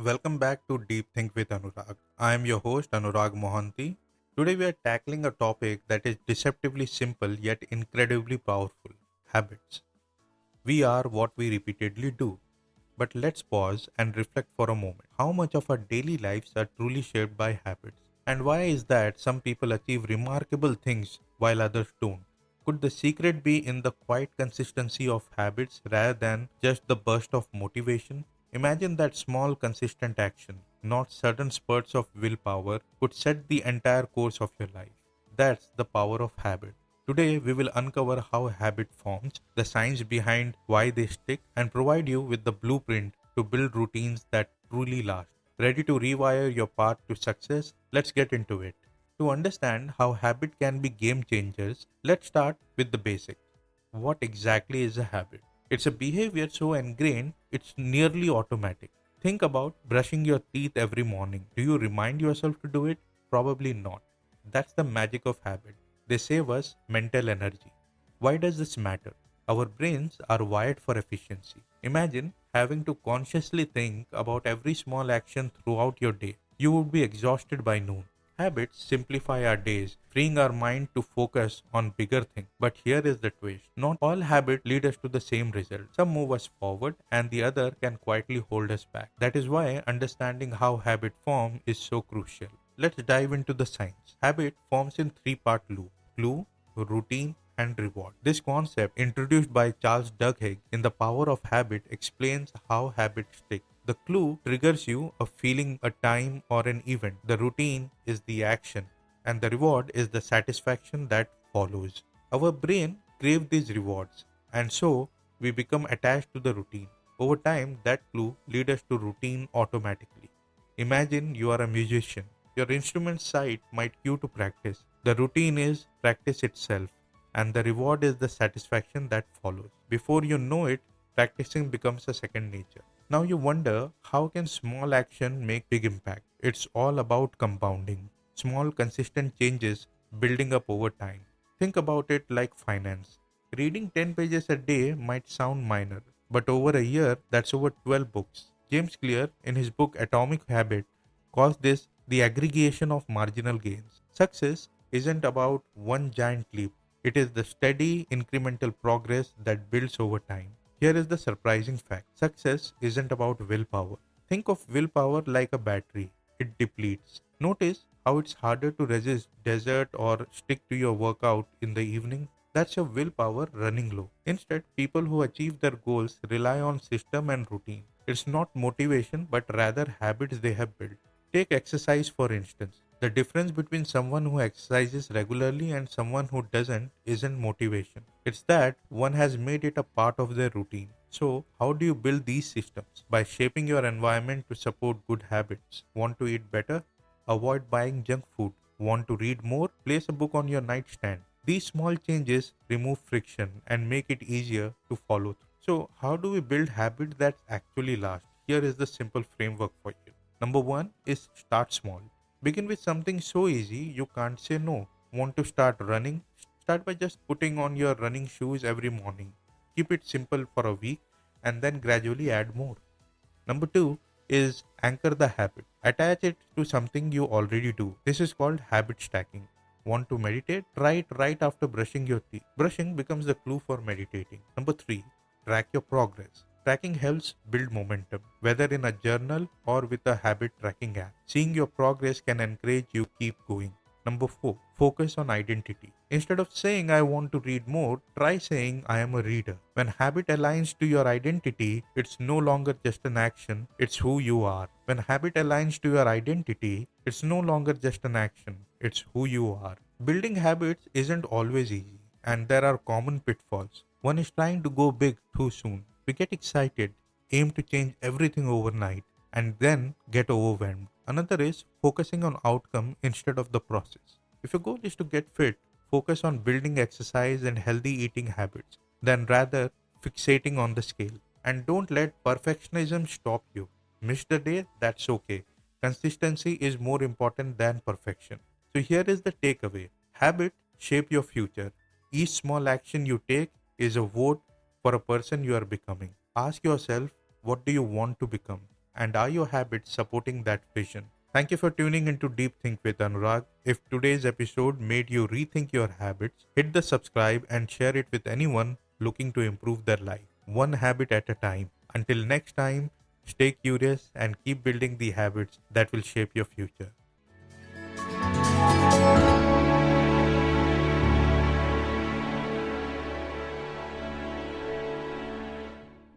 Welcome back to Deep Think with Anurag. I am your host Anurag Mohanty. Today we are tackling a topic that is deceptively simple yet incredibly powerful: habits. We are what we repeatedly do. But let's pause and reflect for a moment. How much of our daily lives are truly shaped by habits? And why is that some people achieve remarkable things while others don't? Could the secret be in the quiet consistency of habits rather than just the burst of motivation? Imagine that small, consistent action, not sudden spurts of willpower, could set the entire course of your life. That's the power of habit. Today, we will uncover how habit forms, the science behind why they stick, and provide you with the blueprint to build routines that truly last. Ready to rewire your path to success? Let's get into it. To understand how habit can be game changers, let's start with the basics. What exactly is a habit? It's a behavior so ingrained it's nearly automatic. Think about brushing your teeth every morning. Do you remind yourself to do it? Probably not. That's the magic of habit. They save us mental energy. Why does this matter? Our brains are wired for efficiency. Imagine having to consciously think about every small action throughout your day. You would be exhausted by noon. Habits simplify our days, freeing our mind to focus on bigger things. But here is the twist. Not all habits lead us to the same result. Some move us forward and the other can quietly hold us back. That is why understanding how habit form is so crucial. Let's dive into the science. Habit forms in three-part loop: clue, routine, and reward. This concept, introduced by Charles Duhigg in The Power of Habit, explains how habits stick. The clue triggers you a feeling, a time, or an event. The routine is the action, and the reward is the satisfaction that follows. Our brain craves these rewards, and so we become attached to the routine. Over time, that clue leads us to routine automatically. Imagine you are a musician. Your instrument site might cue to practice. The routine is practice itself, and the reward is the satisfaction that follows. Before you know it, practicing becomes a second nature. Now you wonder, how can small action make big impact? It's all about compounding. Small consistent changes building up over time. Think about it like finance. Reading 10 pages a day might sound minor, but over a year that's over 12 books. James Clear, in his book Atomic Habit, calls this the aggregation of marginal gains. Success isn't about one giant leap. It is the steady incremental progress that builds over time. Here is the surprising fact: success isn't about willpower. Think of willpower like a battery, it depletes. Notice how it's harder to resist desert or stick to your workout in the evening. That's your willpower running low. Instead, people who achieve their goals rely on system and routine. It's not motivation but rather habits they have built. Take exercise for instance. The difference between someone who exercises regularly and someone who doesn't isn't motivation. It's that one has made it a part of their routine. So, how do you build these systems? By shaping your environment to support good habits. Want to eat better? Avoid buying junk food. Want to read more? Place a book on your nightstand. These small changes remove friction and make it easier to follow through. So, how do we build habits that actually last? Here is the simple framework for you. Number one is start small. Begin with something so easy you can't say no. Want to start running? Start by just putting on your running shoes every morning. Keep it simple for a week and then gradually add more. Number two is anchor the habit. Attach it to something you already do. This is called habit stacking. Want to meditate? Try it right after brushing your teeth. Brushing becomes the clue for meditating. Number three, track your progress. Tracking helps build momentum, whether in a journal or with a habit tracking app. Seeing your progress can encourage you keep going. Number 4, focus on identity. Instead of saying I want to read more, try saying I am a reader. When habit aligns to your identity, it's no longer just an action, it's who you are. When habit aligns to your identity, it's no longer just an action, it's who you are. Building habits isn't always easy, and there are common pitfalls. One is trying to go big too soon. We get excited, aim to change everything overnight, and then get overwhelmed. Another is focusing on outcome instead of the process. If your goal is to get fit, focus on building exercise and healthy eating habits, than rather fixating on the scale. And don't let perfectionism stop you. Miss the day, that's okay. Consistency is more important than perfection. So here is the takeaway. Habit shape your future. Each small action you take is a vote for a person you are becoming. Ask yourself, what do you want to become? And are your habits supporting that vision? Thank you for tuning into Deep Think with Anurag. If today's episode made you rethink your habits, hit the subscribe and share it with anyone looking to improve their life, one habit at a time. Until next time, stay curious and keep building the habits that will shape your future.